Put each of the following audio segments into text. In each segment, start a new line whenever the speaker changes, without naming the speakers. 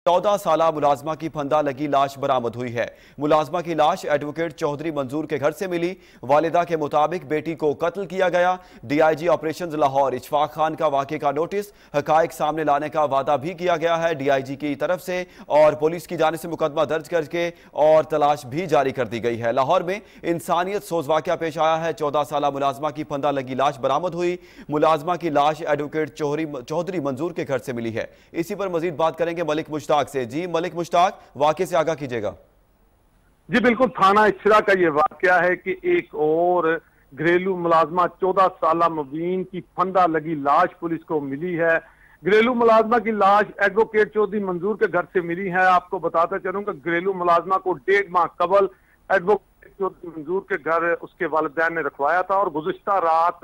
14 साला मुलाजमा की फंदा लगी लाश बरामद हुई है। मुलाजमा की लाश एडवोकेट चौधरी मंजूर के घर से मिली। वालिदा के मुताबिक बेटी को कत्ल किया गया। डीआईजी ऑपरेशंस लाहौर इशफाक खान का वाक़े का नोटिस हकायक सामने लाने का वादा भी किया गया है डीआईजी की तरफ से, और पुलिस की जानिब से मुकदमा दर्ज करके और तलाश भी जारी कर दी गई है। लाहौर में इंसानियत सोज वाक़या पेश आया है। 14 साला मुलाजमा की फंदा लगी लाश बरामद हुई। मुलाजमा की लाश एडवोकेट चौधरी मंजूर के घर से मिली है। इसी पर मजीद बात करेंगे मलिक मुश्ताक से। जी मलिक मुश्ताक, वाकये से आगाह कीजिएगा।
जी बिल्कुल, थाना इशरा का ये वाकया है कि एक और घरेलू मुलाजमा 14 साला मुबीन की फंदा लगी लाश पुलिस को मिली है। घरेलू मुलाजमा की लाश एडवोकेट चौधरी मंजूर के घर से मिली है। आपको बताता चलूंगा, घरेलू मुलाजमा को 1.5 माह कबल एडवोकेट चौधरी मंजूर के घर उसके वालिदैन ने रखवाया था, और गुज़िश्ता रात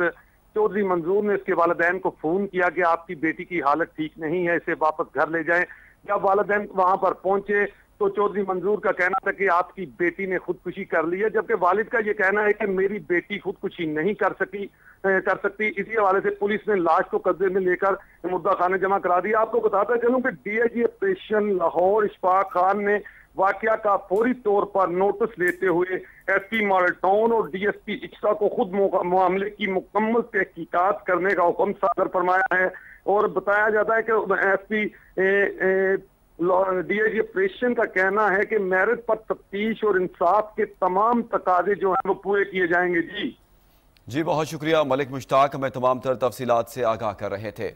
चौधरी मंजूर ने इसके वालिदैन को फोन किया कि आपकी बेटी की हालत ठीक नहीं है, इसे वापस घर ले जाएं। जब वालिदैन वहां पर पहुंचे तो चौधरी मंजूर का कहना था कि आपकी बेटी ने खुदकुशी कर ली है, जबकि वालिद का यह कहना है कि मेरी बेटी खुदकुशी नहीं कर सकती। इसी हवाले से पुलिस ने लाश को कब्जे में लेकर मुद्दा खाने जमा करा दिया। आपको बताता चलूं कि डीआईजी ऑपरेशन लाहौर इशफाक खान ने वाकया का फौरी तौर पर नोटिस लेते हुए एसपी मॉडल टाउन और डीएसपी इशरा को खुद मामले की मुकम्मल तहकीकात करने का हुक्म सादर फरमाया है। और बताया जाता है कि एसपी डीआईजी ऑपरेशन का कहना है कि मेरिट पर तफ्तीश और इंसाफ के तमाम तकाजे जो हैं वो पूरे किए जाएंगे। जी
बहुत शुक्रिया मलिक मुश्ताक, हमें तमाम तर तफसीलात से आगाह कर रहे थे।